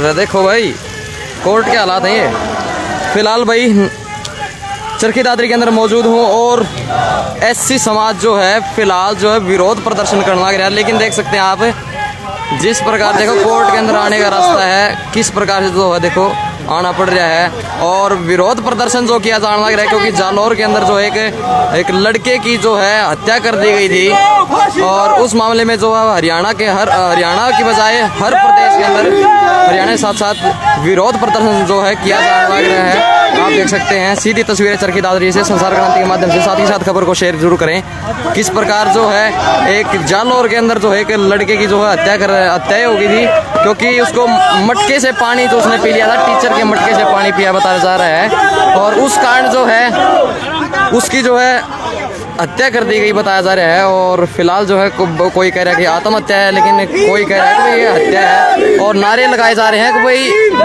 अरे देखो भाई कोर्ट के हालात हैं ये। फिलहाल भाई चरखी दादरी के अंदर मौजूद हूँ और एससी समाज जो है फिलहाल जो है विरोध प्रदर्शन करना लग रहा है। लेकिन देख सकते हैं आप जिस प्रकार देखो कोर्ट के अंदर आने का रास्ता है किस प्रकार से जो है देखो आना पड़ रहा है और विरोध प्रदर्शन जो किया जाने लग रहा है क्योंकि जालौर के अंदर जो एक लड़के की जो है हत्या कर दी गई थी और उस मामले में जो है हरियाणा की बजाय हर प्रदेश के अंदर हरियाणा के साथ साथ विरोध प्रदर्शन जो है किया जाने लग रहा है। आप देख सकते हैं सीधी तस्वीरें चरखी दादरी से संसार क्रांति के माध्यम से। साथ ही साथ खबर को शेयर जरूर करें। किस प्रकार जो है एक जालौर के अंदर जो है एक लड़के की जो है हत्या हो गई थी क्योंकि उसको मटके से पानी जो उसने पी लिया था, टीचर के मटके से पानी पिया बताया जा रहा है और उस कारण जो है उसकी जो है हत्या कर दी गई बताया जा रहा है। और फिलहाल जो है कोई कह रहा है कि आत्महत्या है लेकिन कोई कह रहा है कि भाई ये हत्या है और नारे लगाए जा रहे हैं कि भाई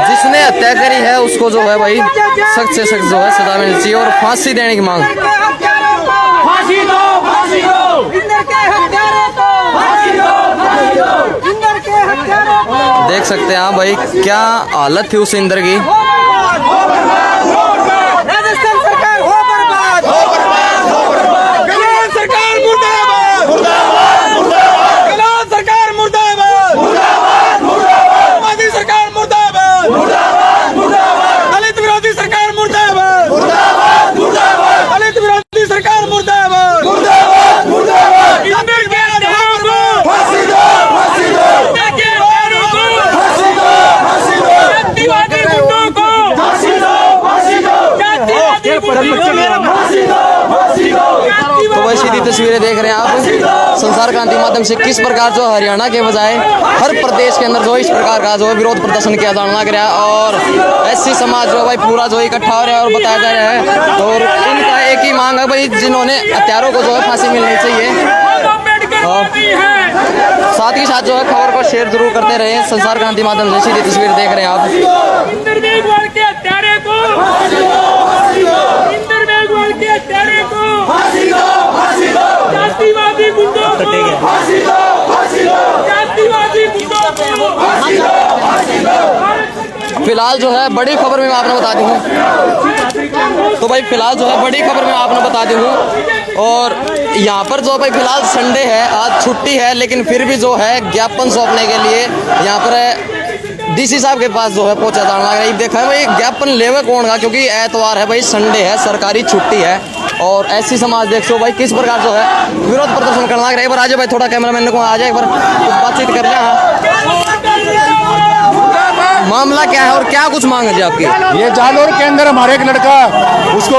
जिसने हत्या करी है उसको जो है भाई सख्त से सख्त जो है सजा मिलनी चाहिए और फांसी देने की मांग। देख सकते हैं आप भाई क्या हालत थी उस इंदर की। राजस्थान सरकार हो बर्बाद, गहलोत सरकार मुर्दाबाद, गहलोत सरकार मुर्दाबाद, मोदी सरकार मुर्दाबाद, दलित विरोधी सरकार मुर्दाबाद, दलित विरोधी सरकार मुर्दाबाद, इंदर के अधिकारों को फांसी दो, फांसी दो, जातिवादी गुंडों को फांसी दो, फांसी दो, तो वही सीधी तस्वीरें देख रहे हैं आप संसार क्रांति माध्यम से किस प्रकार जो हरियाणा के बजाय हर प्रदेश के अंदर जो इस प्रकार का जो है विरोध प्रदर्शन किया जाने लग रहा है और एससी समाज जो है भाई पूरा जो इकट्ठा हो रहा है और बताया जा रहा है और इनका एक ही मांग है भाई जिन्होंने हत्यारों को जो है फांसी मिलनी चाहिए। साथ ही साथ जो है खबर को शेयर जरूर करते रहे। संसार क्रांति माध्यम से सीधी तस्वीर देख रहे हैं आप। जातिवादी गुंडों को फांसी दो, फांसी दो, जातिवादी गुंडों को फांसी दो, फांसी दो। फिलहाल जो है बड़ी खबर में आपने बता दी हूँ तो भाई फिलहाल जो है बड़ी खबर में आपने बता दी हूँ और यहाँ पर जो भाई फिलहाल संडे है आज छुट्टी है लेकिन फिर भी जो है ज्ञापन सौंपने के लिए यहाँ पर डीसी साहब के पास जो है पहुंचा जाना लग रहा है। देखा है भाई ज्ञापन लेवे कौन का क्योंकि एतवार है भाई संडे है सरकारी छुट्टी है और एससी समाज देख सो भाई किस प्रकार जो है विरोध प्रदर्शन करना लग रहा है। एक बार आ जाए भाई थोड़ा कैमरामैन को आ जाए एक बार बातचीत कर लें। मामला क्या है और क्या कुछ मांग है जी आपकी? ये जालौर के अंदर हमारे एक लड़का उसको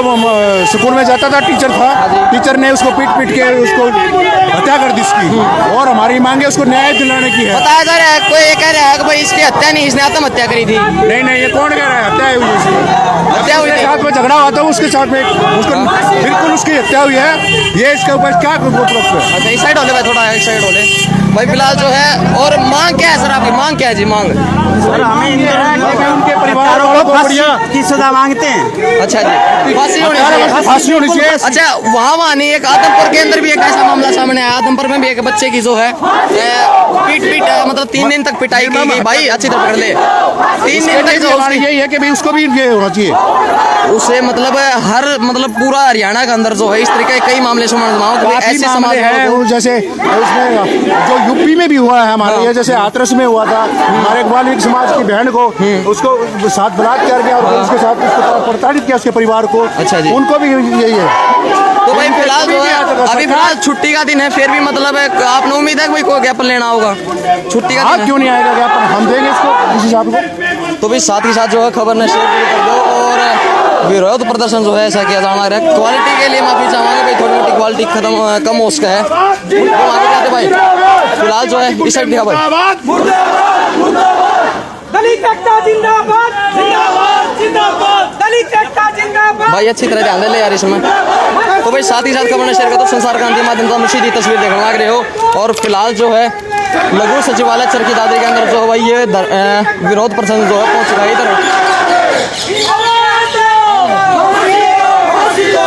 स्कूल में जाता था, टीचर था, टीचर ने उसको पीट के उसको हत्या कर दी इसकी और हमारी मांग है उसको न्याय दिलाने की है। बताया जा रहा है कोई ये कह रहा है कि भाई इसकी हत्या नहीं इसने आत्महत्या करी थी। नहीं नहीं ये कौन कह रहा है हत्या हुई इसकी? हत्या हुई साथ में झगड़ा हुआ था उसके साथ में उसको बिल्कुल उसकी हत्या हुई है। ये इसके ऊपर क्या अच्छा इस साइड होले भाई थोड़ा इस साइड होले भाई फिलहाल जो है और मांग क्या है सर आपकी मांग क्या है जी? मांग सर हमें उनके परिवार वालों को फांसी की सजा मांगते हैं। अच्छा जी फांसी होनी चाहिए। अच्छा वहाँ नहीं एक आदमपुर के अंदर भी एक ऐसा मामला सामने आया। आदमपुर में भी एक बच्चे की जो है पीट मतलब 3 दिन तक पिटाई की गई। भाई अच्छी तरह पकड़ ले 3 दिन तक जो यही है कि भाई उसको भी ये होना चाहिए उसे मतलब हर मतलब पूरा हरियाणा के अंदर जो है इस तरीके कई मामले ऐसे समाज है जैसे उसमें जो यूपी में भी हुआ है हमारे ये जैसे हाथरस में हुआ था हमारे ग्वालियर समाज की बहन को उसको साथ बलात्कार किया और उसके साथ उसको प्रताड़ित किया उसके परिवार को। अच्छा जी उनको भी यही है। तो भाई फिलहाल जो है अभी फिलहाल छुट्टी का दिन है फिर भी मतलब आपने उम्मीद है कोई ज्ञापन लेना होगा छुट्टी का दिन क्यों नहीं आएगा ज्ञापन हम देंगे इसको किसी साहब को। तो भी साथ ही साथ जो है खबर ने शेयर कर दो और विरोध प्रदर्शन जो है ऐसा किया जाना है। क्वालिटी के लिए माफी चाहेंगे भाई थोड़ी मोटी क्वालिटी कम हो उसका है आगे जाते भाई। फिलहाल जो है इस साइड दिखा भाई दलित एकता जिंदाबाद, जिंदाबाद, जिंदाबाद, दलित एकता जिंदाबाद। भाई अच्छी तरह ध्यान दे ले यार इसमें। तो भाई साथ ही साथ खबर ने शेयर कर दो संसार क्रांति माध्यम से सीधी तस्वीर देखने लग रहे हो और फिलहाल जो है लघु सचिवालय चरखी दादरी के अंदर जो है भाई ये विरोध प्रदर्शन जो है पहुंच चुका है इधर। फांसी दो,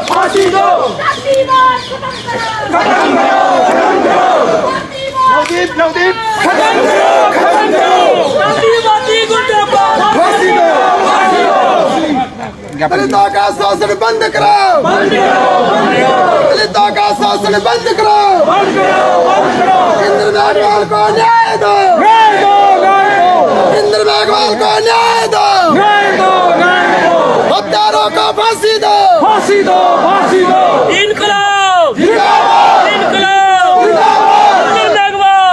फांसी दो, नवदीप जातिवादी गुंडा दलितों का शोषण बंद करो, दलितों का शोषण बंद करो, इंद्र मेघवाल को न्याय दो, इंद्र मेघवाल को न्याय दो, हत्यारों को फांसी दो, इनकलाब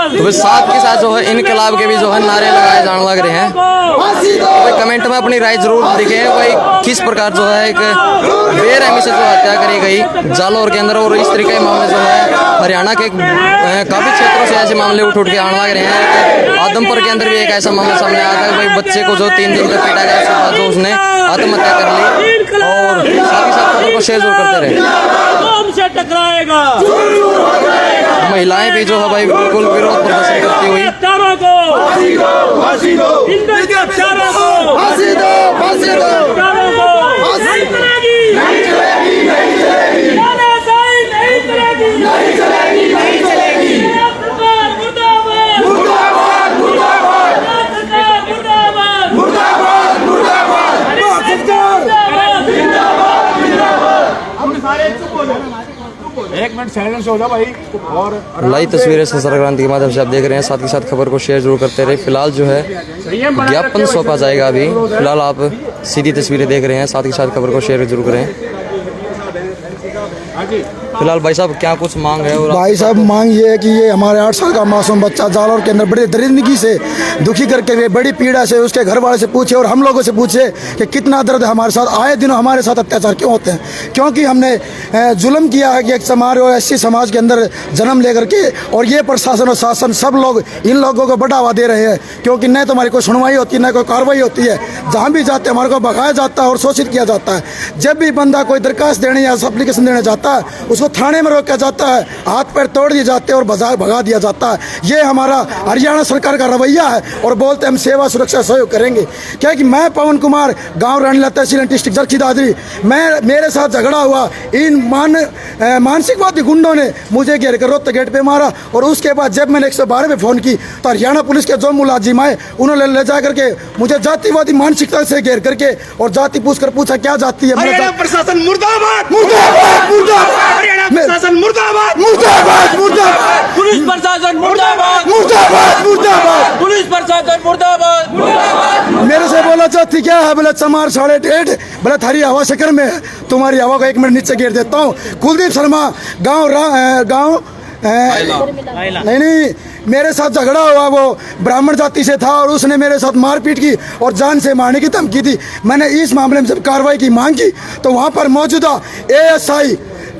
तो फिर साथ के साथ जो है इनकलाब के भी जो है नारे लगाए जाने लग रहे हैं। फांसी दो। तो कमेंट में अपनी राय जरूर दिखे भाई किस प्रकार जो है एक बेरहमी से जो हत्या करी गई जालौर के अंदर, और इस तरीके के मामले जो है हरियाणा के काफी क्षेत्रों से ऐसे मामले उठ के आने लग रहे हैं। आदमपुर के अंदर भी एक ऐसा मामला सामने आया था कि भाई बच्चे को जो 3 दिन तक पीटा गया, उसके बाद जो उसने आत्महत्या कर ली। और साथ ही साथ खबर को शेयर जरूर करते रहे। से टकराएगा, महिलाएं भी जो है भाई बिल्कुल विरोध प्रदर्शन करती हुई हत्यारों को फांसी दो, हत्यारों को फांसी दो, फांसी दो, हत्यारों को नहीं चलेगी, नहीं चलेगी, नहीं चलेगी, नहीं चलेगी, नहीं चलेगी, नहीं चलेगी। सरकार मुर्दाबाद, मुर्दाबाद, मुर्दाबाद, सरकार मुर्दाबाद, मुर्दाबाद, मुर्दाबाद, एक मिनट साइलेंस हो जाओ भाई। और लाइव तस्वीरें संसार क्रांति के माध्यम से आप देख रहे हैं। साथ ही साथ खबर को शेयर जरूर करते रहे। फिलहाल जो है ज्ञापन सौंपा जाएगा अभी। फिलहाल आप सीधी तस्वीरें देख रहे हैं, साथ ही साथ खबर को शेयर जरूर करें। फिलहाल भाई साहब क्या कुछ मांग है? और भाई साहब मांग ये है कि ये हमारे 8 साल का मासूम बच्चा जालौर के अंदर बड़ी दरिंदगी से दुखी करके हुए बड़ी पीड़ा से उसके घर वाले से पूछे और हम लोगों से पूछे कि कितना दर्द है हमारे साथ, आए दिनों हमारे साथ अत्याचार क्यों होते हैं? क्योंकि हमने जुल्म किया है कि एक समाज और एससी समाज के अंदर जन्म लेकर के, और ये प्रशासन और शासन सब लोग इन लोगों को बढ़ावा दे रहे हैं। क्योंकि न तो हमारी कोई सुनवाई होती है, न कोई कार्रवाई होती है। जहाँ भी जाते हैं हमारे को भगाया जाता है और शोषित किया जाता है। जब भी बंदा कोई दरखास्त देने या एप्लीकेशन देने जाता है उसको थाने में रोका जाता है, हाथ पैर तोड़ दिए जाते हैं और भगा दिया जाता है। ये हमारा हरियाणा सरकार का रवैया है। और बोलते हम सेवा सुरक्षा सहयोग करेंगे। क्या कि मैं पवन कुमार गांव रानीला तहसील डिस्ट्रिक्ट चरखी दादरी, मेरे साथ झगड़ा हुआ, इन मानसिकवादी गुंडों ने मुझे घेर कर रोहतक गेट पे मारा। और उसके बाद जब मैंने 112 में फ़ोन की तो हरियाणा पुलिस के जो मुलाजिम आए उन्होंने ले जा करके मुझे जातिवादी मानसिकता से घेर करके और जाति पूछा क्या जाति है। प्रशासन मुर्दाबाद, मुर्दाबाद, मुर्दाबाद, प्रशासन मुर्दाबाद, मुर्दाबाद, मुर्दाबाद, पुलिस प्रशासन मुर्दाबाद, मुर्दाबाद, मुर्दाबाद। पुलिस प्रशासन मुर्दाबाद, मुर्दाबाद। मेरे से बोला जाती क्या है? बोले चमार 1.5, बोले थारी हवा शकर में है, तुम्हारी हवा को 1 मिनट नीचे गिर देता हूँ। कुलदीप शर्मा गांव नहीं, मेरे साथ झगड़ा हुआ, वो ब्राह्मण जाति से था और उसने मेरे साथ मारपीट की और जान से मारने की धमकी दी। मैंने इस मामले में जब कार्रवाई की मांग की तो वहाँ पर मौजूदा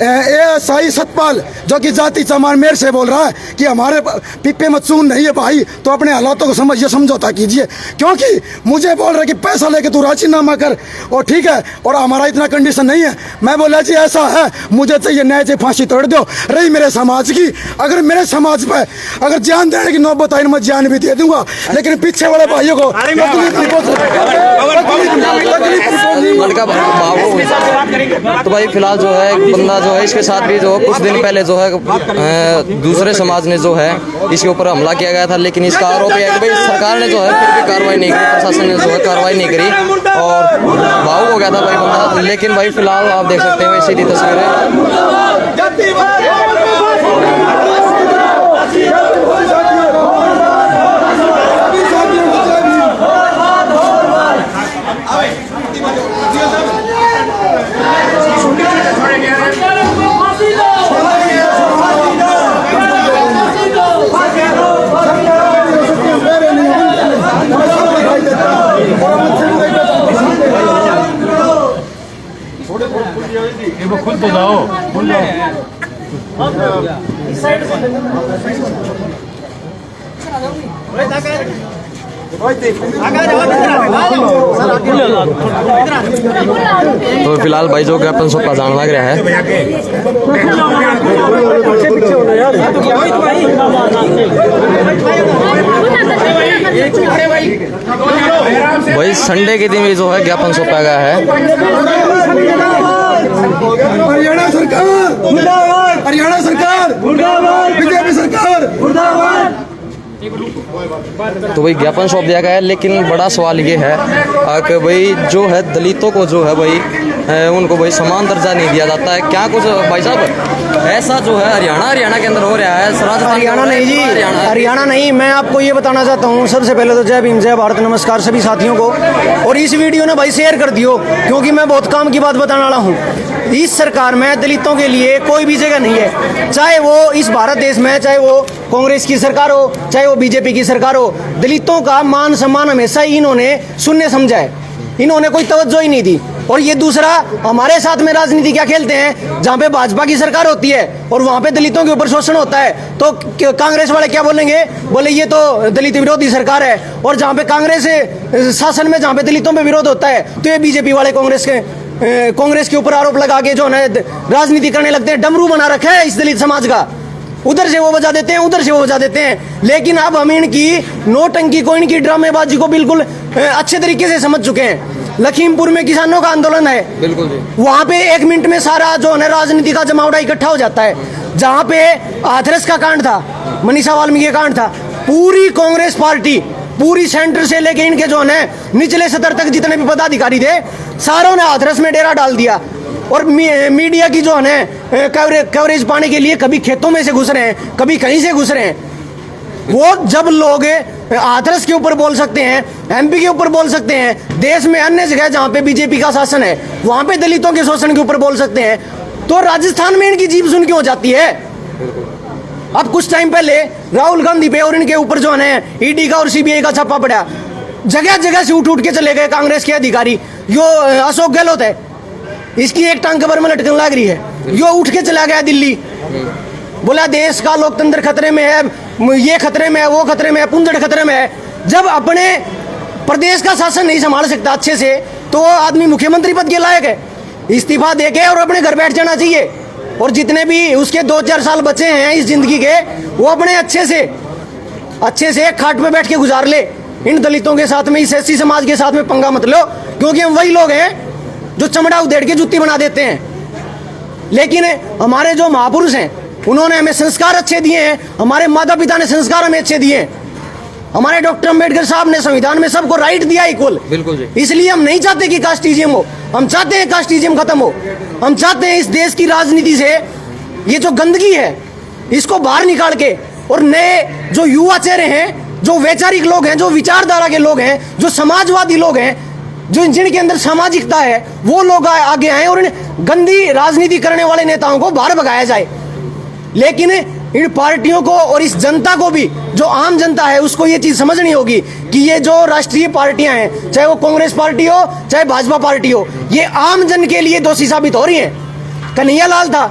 एएसआई सतपाल जो कि जाति चमार मेरे से बोल रहा है कि हमारे पिप्पे में चून नहीं है भाई, तो अपने हालातों को समझौता कीजिए। क्योंकि मुझे बोल रहा है कि पैसा लेके तू राजीनामा कर और ठीक है, और हमारा इतना कंडीशन नहीं है। मैं बोला जी ऐसा है, मुझे चाहिए न्याय से फांसी तोड़ दो। रही मेरे समाज की, अगर मेरे समाज पे अगर जान देने की नौबत आई मैं जान भी दे दूंगा, लेकिन पीछे वाले भाइयों को तो भाई फिलहाल जो है बंदा जो है इसके साथ भी जो कुछ दिन पहले जो है दूसरे समाज ने जो है इसके ऊपर हमला किया गया था। लेकिन इसका आरोप है कि भाई सरकार ने जो है फिर भी कार्रवाई नहीं करी, प्रशासन ने जो है कार्रवाई नहीं करी और भावुक हो गया था भाई बंदा। लेकिन भाई फिलहाल आप देख सकते हैं सीधी तस्वीरें। खुद तो जाओ, तो फिलहाल भाई जो ज्ञापन सौंपा जाने लग रहा है। भाई संडे के दिन भी जो है ज्ञापन सौंपा गया है। हरियाणा सरकार मुर्दाबाद, हरियाणा सरकार मुर्दाबाद, बीजेपी सरकार मुर्दाबाद। तो भाई ज्ञापन सौंप दिया गया है। लेकिन बड़ा सवाल ये है कि भाई जो है दलितों को जो है भाई उनको भाई समान दर्जा नहीं दिया जाता है। क्या कुछ भाई साहब ऐसा जो है हरियाणा के अंदर हो रहा है? राजस्थान हरियाणा नहीं जी, हरियाणा नहीं। मैं आपको ये बताना चाहता हूँ, सबसे पहले तो जय भीम, जय भारत, नमस्कार सभी साथियों को। और इस वीडियो ने भाई शेयर कर दियो, क्योंकि मैं बहुत काम की बात बताने वाला हूँ। इस सरकार में दलितों के लिए कोई भी जगह नहीं है, चाहे वो इस भारत देश में, चाहे वो कांग्रेस की सरकार हो, चाहे वो बीजेपी की सरकार हो। दलितों का मान सम्मान हमेशा ही इन्होंने शून्य समझा है, इन्होंने कोई तवज्जो ही नहीं दी। और ये दूसरा, हमारे साथ में राजनीति क्या खेलते हैं, जहाँ पे भाजपा की सरकार होती है और वहाँ पे दलितों के ऊपर शोषण होता है, तो कांग्रेस वाले क्या बोलेंगे, बोले ये तो दलित विरोधी सरकार है। और जहाँ पे कांग्रेस शासन में, जहाँ पे दलितों पे विरोध होता है, तो ये बीजेपी वाले कांग्रेस के ऊपर आरोप लगा के जो है राजनीति करने लगते हैं। डमरू बना रखा है इस दलित समाज का, उधर से वो बजा देते हैं, उधर से वो बजा देते हैं। लेकिन अब हम इनकी नोटंकी को, इनकी ड्रामेबाजी को बिल्कुल अच्छे तरीके से समझ चुके हैं। लखीमपुर में किसानों का आंदोलन है, बिल्कुल जी। वहां पे 1 मिनट में सारा जो है राजनीति का जमावड़ा इकट्ठा हो जाता है। जहां पे हाथरस का कांड था, मनीषा वाल्मीकि का कांड था, पूरी कांग्रेस पार्टी, पूरी सेंटर से लेके इनके जो है निचले स्तर तक जितने भी पदाधिकारी थे, सारों ने हाथरस में डेरा डाल दिया। और मीडिया की जो है कवरेज पाने के लिए कभी खेतों में से घुस रहे हैं, कभी कहीं से घुस रहे हैं। वो जब लोग हाथरस के ऊपर बोल सकते हैं, एमपी के ऊपर बोल सकते हैं, देश में अन्य जगह जहां पे बीजेपी का शासन है वहां पे दलितों के शोषण के ऊपर बोल सकते हैं, तो राजस्थान में इनकी जीभ सुन क्यों हो जाती है? अब कुछ टाइम पहले राहुल गांधी पे और इनके ऊपर जो है ईडी का और सीबीआई का छापा पड़ा, जगह जगह से उठ के चले गए कांग्रेस के अधिकारी। यो अशोक गहलोत है, इसकी एक टांग कबर में लटकन लग रही है, यो उठ के चला गया दिल्ली, बोला देश का लोकतंत्र खतरे में है, ये खतरे में है, वो खतरे में है, पुंजड़ खतरे में है। जब अपने प्रदेश का शासन नहीं संभाल सकता अच्छे से, तो आदमी मुख्यमंत्री पद के लायक है, इस्तीफा देके और अपने घर बैठ जाना चाहिए। और जितने भी उसके 2-4 साल बचे हैं इस जिंदगी के, वो अपने अच्छे से खाट पे बैठ के गुजार ले। इन दलितों के साथ में, इस एससी समाज के साथ में पंगा मत लो, क्योंकि हम वही लोग हैं जो चमड़ा उधेड़ के जुत्ती बना देते हैं। लेकिन हमारे जो महापुरुष हैं, उन्होंने हमें संस्कार अच्छे दिए हैं, हमारे माता पिता ने संस्कार हमें अच्छे दिए हैं। हमारे डॉक्टर अंबेडकर साहब ने संविधान में सबको राइट दिया इक्वल, बिल्कुल जी। इसलिए हम नहीं चाहते कि कास्टिज्म हो, हम चाहते हैं कास्टिज्म खत्म हो। हम चाहते हैं इस देश की राजनीति से ये जो गंदगी है इसको बाहर निकाल के, और नए जो युवा चेहरे हैं, जो वैचारिक लोग हैं, जो विचारधारा के लोग हैं, जो समाजवादी लोग हैं, जो जिनके अंदर सामाजिकता है, वो लोग आगे आए और इन गंदी राजनीति करने वाले नेताओं को बाहर भगाया जाए। लेकिन इन पार्टियों को और इस जनता को भी, जो आम जनता है, उसको ये चीज समझनी होगी कि ये जो राष्ट्रीय पार्टियां हैं, चाहे वो कांग्रेस पार्टी हो, चाहे भाजपा पार्टी हो, ये आम जन के लिए दोषी साबित हो रही हैं। कन्हैया लाल था,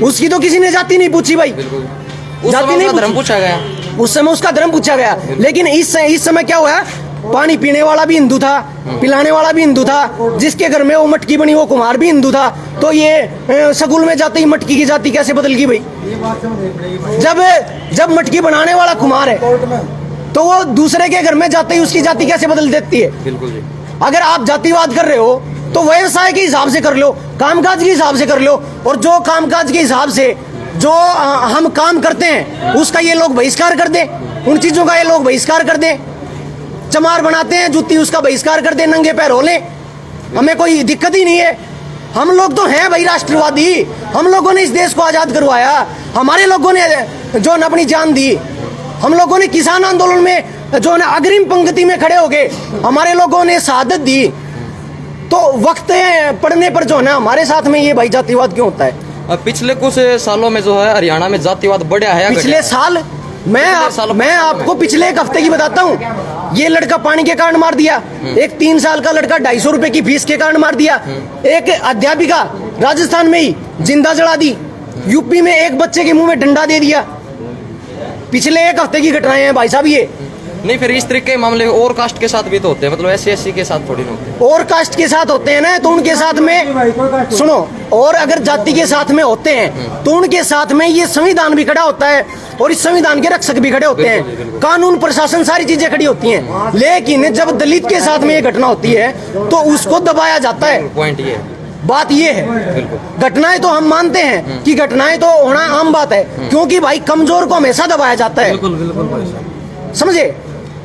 उसकी तो किसी ने जाति नहीं पूछी भाई, जाति नहीं, धर्म पूछा गया, उस समय उसका धर्म पूछा गया। लेकिन इस समय क्या हुआ, पानी पीने वाला भी हिंदू था, पिलाने वाला भी हिंदू था, जिसके घर में वो मटकी बनी वो कुम्हार भी हिंदू था। तो ये स्कूल में जाते ही मटकी की जाति कैसे बदल गई भाई? जब मटकी बनाने वाला कुम्हार है, तो वो दूसरे के घर में जाते ही उसकी जाति कैसे बदल देती है? बिल्कुल जी। अगर आप जातिवाद कर रहे हो तो व्यवसाय के हिसाब से कर लो, कामकाज के हिसाब से कर लो, और जो कामकाज के हिसाब से जो हम काम करते हैं उसका ये लोग बहिष्कार कर दे, उन चीजों का ये लोग बहिष्कार कर दे। चमार बनाते हैं जुत्ती, उसका बहिष्कार कर दे, नंगे पैर हो ले, हमें कोई दिक्कत ही नहीं है। हम लोग तो हैं भाई राष्ट्रवादी, हम लोगों ने इस देश को आजाद करवाया, हमारे लोगों ने जो न अपनी जान दी, हम लोगों ने किसान आंदोलन में जो है अग्रिम पंक्ति में खड़े हो गए, हमारे लोगों ने शहादत दी। तो वक्त पड़ने पर जो है ना हमारे साथ में ये भाई जातिवाद क्यों होता है? पिछले कुछ सालों में जो है हरियाणा में जातिवाद बढ़ा है। पिछले साल मैं आपको पिछले एक हफ्ते की बताता हूँ। ये लड़का पानी के कारण मार दिया, एक 3 साल का लड़का 250 रुपए की फीस के कारण मार दिया, एक अध्यापिका राजस्थान में ही जिंदा जला दी, यूपी में एक बच्चे के मुंह में डंडा दे दिया। पिछले एक हफ्ते की घटनाएं हैं भाई साहब ये। नहीं, फिर इस तरीके के मामले और कास्ट के साथ भी तो होते हैं, मतलब SC के साथ थोड़ी ना होते। और कास्ट के साथ होते हैं ना, तो उनके साथ में सुनो, और अगर जाति के साथ में होते हैं तो उनके साथ में ये संविधान भी खड़ा होता है और इस संविधान के रक्षक भी खड़े होते हैं, कानून प्रशासन सारी चीजें खड़ी होती हैं। लेकिन जब दलित के साथ में ये घटना होती है तो उसको दबाया जाता है। पॉइंट ये बात ये है, घटनाएं तो हम मानते हैं कि घटनाएं तो होना आम बात है, क्योंकि भाई कमजोर को हमेशा दबाया जाता है, समझे।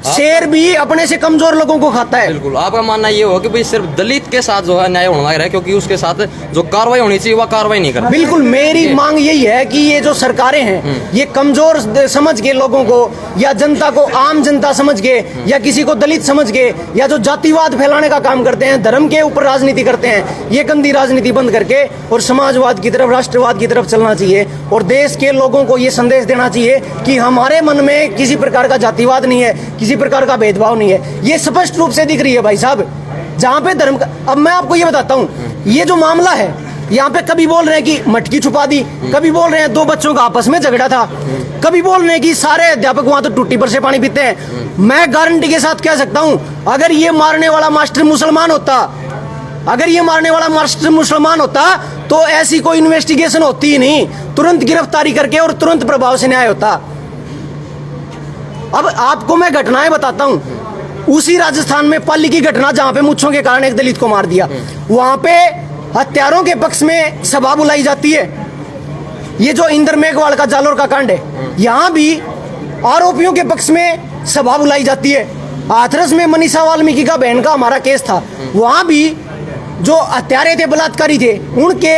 शेर भी अपने से कमजोर लोगों को खाता है। बिल्कुल, आपका मानना ये हो कि भाई सिर्फ दलित के साथ जो है न्याय होना है, क्योंकि उसके साथ जो कार्रवाई होनी चाहिए वह कार्रवाई नहीं करती। बिल्कुल, मेरी मांग यही है कि ये जो सरकारें हैं ये कमजोर समझ के लोगों को, या जनता को आम जनता समझ के, या किसी को दलित समझ के, या जो जातिवाद फैलाने का काम करते हैं, धर्म के ऊपर राजनीति करते हैं, ये गंदी राजनीति बंद करके और समाजवाद की तरफ, राष्ट्रवाद की तरफ चलना चाहिए। और देश के लोगों को ये संदेश देना चाहिए कि हमारे मन में किसी प्रकार का जातिवाद नहीं है, किसी प्रकार का भेदभाव नहीं है। ये स्पष्ट रूप से दिख रही है भाई साहब, जहाँ पे धर्म का। अब मैं आपको ये बताता हूँ, ये जो मामला है यहाँ पे कभी बोल रहे हैं कि मटकी छुपा दी, कभी बोल रहे हैं 2 बच्चों का आपस में झगड़ा था, कभी बोल रहे हैं कि सारे अध्यापक वहां तो टूटी पर से पानी पीते हैं। मैं गारंटी के साथ कह सकता हूं, अगर ये मारने वाला मास्टर मुसलमान होता, अगर ये मारने वाला मास्टर मुसलमान होता तो ऐसी कोई इन्वेस्टिगेशन होती ही नहीं, तुरंत गिरफ्तारी करके और तुरंत प्रभाव से न्याय होता। अब आपको मैं घटनाएं बताता हूं, उसी राजस्थान में पाली की घटना जहां पे मुच्छों के कारण एक दलित को मार दिया, वहां पे हत्यारों के पक्ष में सभा बुलाई जाती है। ये जो इंदर मेघवाल का जालोर का कांड है, यहां भी आरोपियों के पक्ष में सभा बुलाई जाती है। हाथरस में मनीषा वाल्मीकि का बहन का हमारा केस था, वहां भी जो हत्यारे थे, बलात्कारी थे, उनके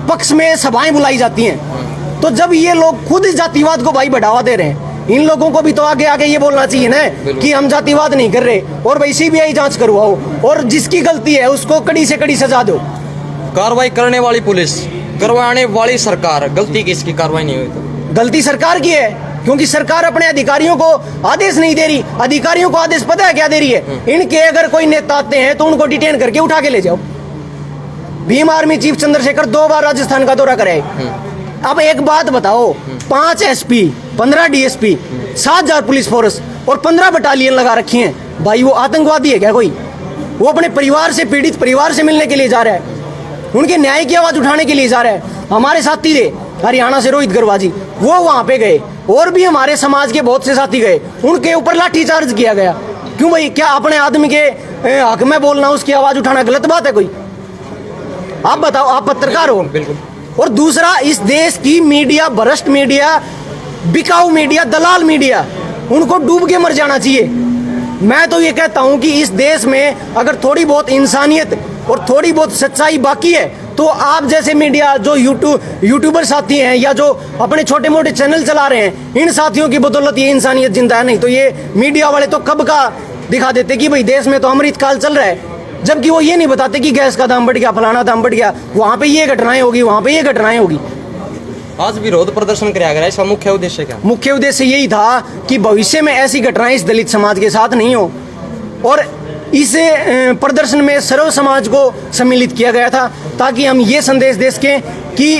पक्ष में सभाएं बुलाई जाती हैं। तो जब ये लोग खुद जातिवाद को भाई बढ़ावा दे रहे हैं, इन लोगों को भी तो आगे आगे ये बोलना चाहिए ना कि हम जातिवाद नहीं कर रहे, और भाई सीबीआई जांच करवाओ और जिसकी गलती है उसको कड़ी से कड़ी सजा दो। कार्रवाई करने वाली पुलिस, करवाने वाली सरकार, गलती किसकी? कार्रवाई नहीं हुई तो गलती सरकार की है, क्योंकि सरकार अपने अधिकारियों को आदेश नहीं दे रही। अधिकारियों को आदेश पता है क्या दे रही है? इनके अगर कोई नेता आते हैं तो उनको डिटेन करके उठा के ले जाओ। भीम आर्मी चीफ चंद्रशेखर 2 बार राजस्थान का दौरा करे। अब एक बात बताओ, 5 एसपी, 15 डीएसपी, 7,000 पुलिस फोर्स और 15 बटालियन लगा रखी हैं, भाई वो आतंकवादी है क्या कोई? वो अपने परिवार से, पीड़ित परिवार से मिलने के लिए जा रहा है, उनके न्याय की आवाज उठाने के लिए जा रहा है। हमारे साथी थे हरियाणा से रोहित गरवाजी, वो वहां पे गए, और भी हमारे समाज के बहुत से साथी गए, उनके ऊपर लाठीचार्ज किया गया। क्यों भाई? क्या अपने आदमी के हक में बोलना, उसकी आवाज उठाना गलत बात है कोई? आप बताओ, आप पत्रकार हो। बिल्कुल। और दूसरा, इस देश की मीडिया, भ्रष्ट मीडिया, बिकाऊ मीडिया, दलाल मीडिया, उनको डूब के मर जाना चाहिए। मैं तो ये कहता हूं कि इस देश में अगर थोड़ी बहुत इंसानियत और थोड़ी बहुत सच्चाई बाकी है तो आप जैसे मीडिया, जो यूट्यूबर साथी हैं या जो अपने छोटे मोटे चैनल चला रहे हैं, इन साथियों की बदौलत ये इंसानियत जिंदा है। नहीं तो ये मीडिया वाले तो कब का दिखा देते कि भाई देश में तो अमृत काल चल रहा है, जबकि वो ये नहीं बताते कि गैस का दाम बढ़ गया, फलाना दाम बढ़ गया, वहां पे ये घटनाएं होगी, वहां पे ये घटनाएं होगी। आज विरोध प्रदर्शन किया गया, इसका मुख्य उद्देश्य क्या? मुख्य उद्देश्य यही था कि भविष्य में ऐसी घटनाएं इस दलित समाज के साथ नहीं हो, और इस प्रदर्शन में सर्व समाज को सम्मिलित किया गया था ताकि हम ये संदेश दे सकें कि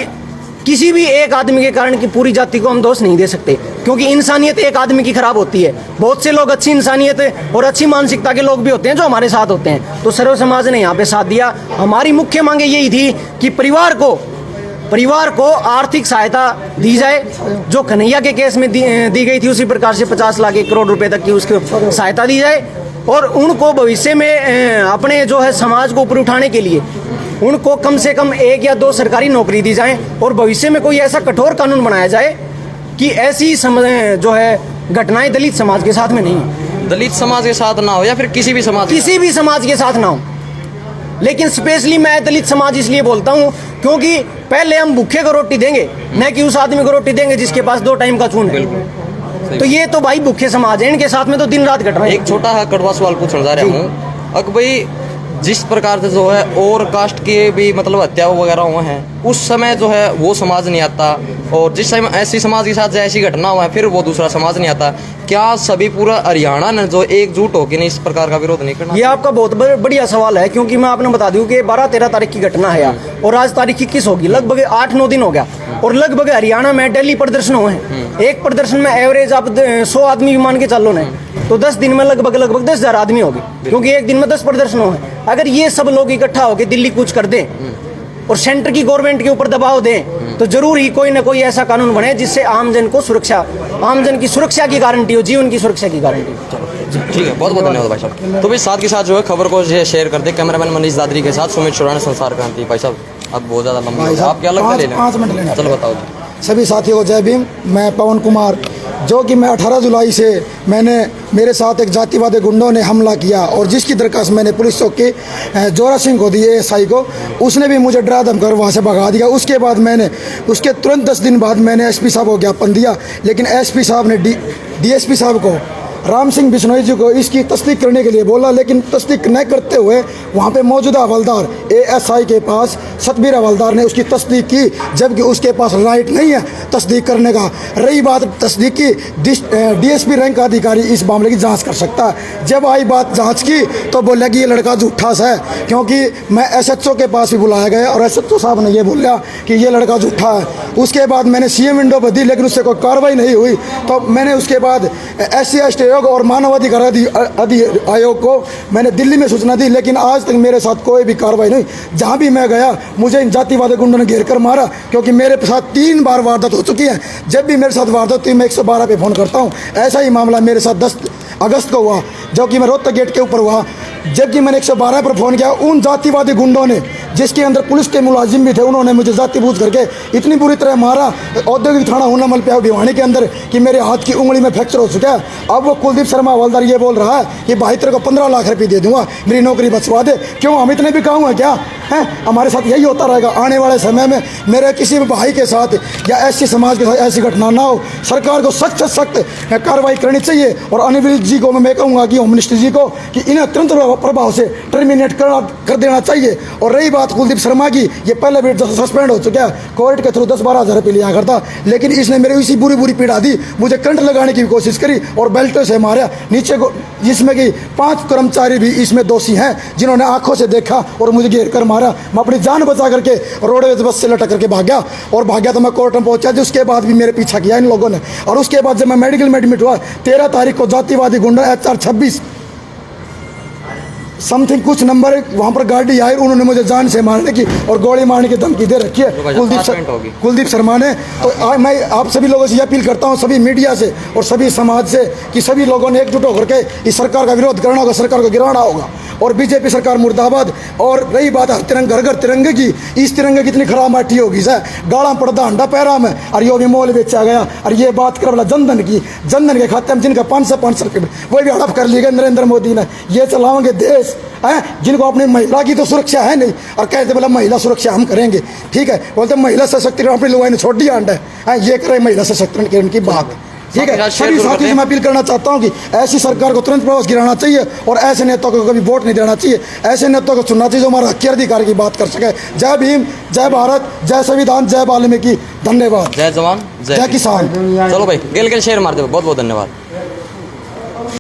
किसी भी एक आदमी के कारण की पूरी जाति को हम दोष नहीं दे सकते, क्योंकि इंसानियत एक आदमी की खराब होती है। बहुत से लोग अच्छी इंसानियत और अच्छी मानसिकता के लोग भी होते हैं जो हमारे साथ होते हैं, तो सर्व समाज ने यहाँ पे साथ दिया। हमारी मुख्य मांगे यही थी कि परिवार को आर्थिक सहायता दी जाए, जो कन्हैया के केस में दी गई थी उसी प्रकार से 50 लाख 1 करोड़ रुपए तक की उसकी सहायता दी जाए, और उनको भविष्य में अपने जो है समाज को ऊपर उठाने के लिए उनको कम से कम 1 या 2 सरकारी नौकरी दी जाए, और भविष्य में कोई ऐसा कठोर कानून बनाया जाए कि ऐसी जो है घटनाएं दलित समाज के साथ में नहीं हो। दलित समाज के साथ ना हो या फिर किसी भी समाज के साथ ना हो। लेकिन स्पेशली मैं दलित समाज इसलिए बोलता हूँ क्योंकि पहले हम भूखे को रोटी देंगे, न कि उस आदमी को रोटी देंगे जिसके पास 2 टाइम का खून है। तो ये तो भाई भूखे समाज है, इनके साथ में तो दिन रात घटना। एक छोटा सा कड़वा सवाल पूछना चाह रहा हूँ, अगर भाई जिस प्रकार से जो है और कास्ट के भी मतलब हत्या वगैरह हुए हैं, उस समय जो है वो समाज नहीं आता, और जिस समय ऐसी समाज के साथ ऐसी घटना हुआ है फिर वो दूसरा समाज नहीं आता। क्या सभी पूरा हरियाणा ने जो एकजुट होकर नहीं इस प्रकार का विरोध नहीं करना? ये आपका बहुत बढ़िया सवाल है, क्योंकि मैं आपने बता दूं कि 12-13 तारीख की घटना है और आज तारीख 21 होगी, लगभग 8-9 दिन हो गया, और लगभग हरियाणा में डेली प्रदर्शन हुए हैं। एक प्रदर्शन में एवरेज आप 100 आदमी भी मान के चलो ना, तो 10 दिन में लगभग 10,000 आदमी होगी, क्योंकि एक दिन में 10 प्रदर्शन हुए। अगर ये सब लोग इकट्ठा होकर दिल्ली कूच कर दें और सेंटर की गवर्नमेंट के ऊपर दबाव दें, तो जरूर ही कोई ना कोई ऐसा कानून बने जिससे आमजन की सुरक्षा की गारंटी हो, जीवन की सुरक्षा की गारंटी हो। ठीक है, बहुत बहुत धन्यवाद भाई साहब। तो भी साथ के साथ जो है खबर को शेयर कर दे। कैमरामैन मनीष दादरी के साथ सुमित चौराना, संसार क्रांति। भाई साहब अब बहुत ज़्यादा लंबी, आप क्या लगता है? 5 मिनट लेना। चलो बताओ जी। सभी साथियों को जय भीम। मैं पवन कुमार जो कि मैं 18 जुलाई से मेरे साथ एक जातिवादी गुंडों ने हमला किया और जिसकी दरखास्त मैंने पुलिस चौकी जोरा सिंह को दी एएसआई को, उसने भी मुझे डरा धमका वहाँ से भगा दिया। उसके बाद मैंने उसके तुरंत 10 दिन बाद मैंने एसपी साहब को ज्ञापन दिया, लेकिन एसपी साहब ने डीएसपी साहब को राम सिंह बिश्नोई जी को इसकी तस्दीक करने के लिए बोला, लेकिन तस्दीक न करते हुए वहाँ पे मौजूदा हवलदार एएसआई के पास सतबीर हवलदार ने उसकी तस्दीक की, जबकि उसके पास राइट नहीं है तस्दीक करने का। रही बात तस्दीक की, डीएसपी रैंक का अधिकारी इस मामले की जांच कर सकता है। जब आई बात जांच की तो बोला कि ये लड़का झूठा सा है, क्योंकि मैं एसएचओ के पास भी बुलाया गया और एसएचओ साहब ने ये बोला कि ये लड़का झूठा है। उसके बाद मैंने सीएम विंडो पर दी, लेकिन उससे कोई कार्रवाई नहीं हुई। तो मैंने उसके बाद SC और मानवाधिकार आयोग को मैंने दिल्ली में सूचना दी, लेकिन आज तक मेरे साथ कोई भी कार्रवाई नहीं। जहां भी मैं गया मुझे इन जातिवादी गुंडों ने घेर कर मारा, क्योंकि मेरे साथ 3 बार वारदात हो चुकी है। जब भी मेरे साथ वारदात होती है मैं 112 पे फ़ोन करता हूं। ऐसा ही मामला मेरे साथ 10 अगस्त को हुआ, जो कि मैं रोहतक गेट के ऊपर हुआ। जबकि मैंने 112 पर फ़ोन किया, उन जातिवादी गुंडों ने, जिसके अंदर पुलिस के मुलाजिम भी थे, उन्होंने मुझे जाति बूझ करके इतनी बुरी तरह मारा औद्योगिक थाना हुनामल पे भिवानी के अंदर कि मेरे हाथ की उंगली में फ्रैक्चर हो चुका है। अब वो कुलदीप शर्मा हवलदार ये बोल रहा है कि भाई तेरे को 15 लाख रुपये दे दूंगा, मेरी नौकरी बचवा दे। क्यों, हम इतने भी कहूँगा क्या हैं? हमारे साथ यही होता रहेगा आने वाले समय में। मेरे किसी भी भाई के साथ या SC समाज के साथ ऐसी घटना ना हो। सरकार को सख्त से सख्त कार्रवाई करनी चाहिए। और अनिल जी को मैं कहूँगा कि होम मिनिस्टर जी को कि इन्हें तुरंत प्रभाव से टर्मिनेट कर देना चाहिए। और रही बात कुलदीप शर्मा की, ये पहले भी सस्पेंड हो चुका है, कोर्ट के थ्रू 10-12 हज़ार रुपये लिया करता, लेकिन इसने मेरी इसी बुरी पीड़ा दी। मुझे करंट लगाने की कोशिश करी और बेल्टों से मारा नीचे को, जिसमें कि 5 कर्मचारी भी इसमें दोषी हैं, जिन्होंने आंखों से देखा और मुझे घेर कर मारा। मैं अपनी जान बचा करके रोडवेज बस से लटक करके भाग गया तो मैं कोर्ट में पहुंचा। उसके बाद भी मेरे पीछा किया इन लोगों ने। और उसके बाद जब मैं मेडिकल में एडमिट हुआ 13 तारीख को जातिवादी गुंडा HR 26 समथिंग कुछ नंबर वहाँ पर गाड़ी आई, उन्होंने मुझे जान से मारने की और गोली मारने की धमकी दे रखी है कुलदीप शर्मा ने। तो मैं आप सभी लोगों से ये अपील करता हूँ, सभी मीडिया से और सभी समाज से, कि सभी लोगों ने एकजुट होकर के इस सरकार का विरोध करना होगा, सरकार को गिराना होगा। और बीजेपी सरकार मुर्दाबाद। और रही बात घर घर तिरंगे की, इस तिरंगे की इतनी खराब माठी होगी सर, गाड़ा पड़दा अंडा पैरा में और यो भी मोल बेचा गया। और ये बात कर बोला जनधन की, जनधन के खाते में जिनका 500 रुपये वो भी हड़प कर ली गए नरेंद्र मोदी ने। ये चलाओगे देश हैं जिनको अपनी महिला की तो सुरक्षा है नहीं, और कहते बोला महिला सुरक्षा हम करेंगे। ठीक है, बोलते महिला सशक्तिकरण अपनी लोगों ने छोड़ दिया अंडा है, ये करे महिला सशक्तिकरण की बात। ठीक है, सभी साथी से मैं अपील करना चाहता हूँ कि ऐसी सरकार को तुरंत प्रवास गिराना चाहिए और ऐसे नेताओं को कभी वोट नहीं देना चाहिए। ऐसे नेताओं को चुनना चाहिए जो हमारा हक अधिकार की बात कर सके। जय भीम, जय भारत, जय संविधान, जय वाल्मीकि। धन्यवाद। जय जवान, जय किसान। चलो भाई गेल शेयर मार दो। बहुत बहुत धन्यवाद।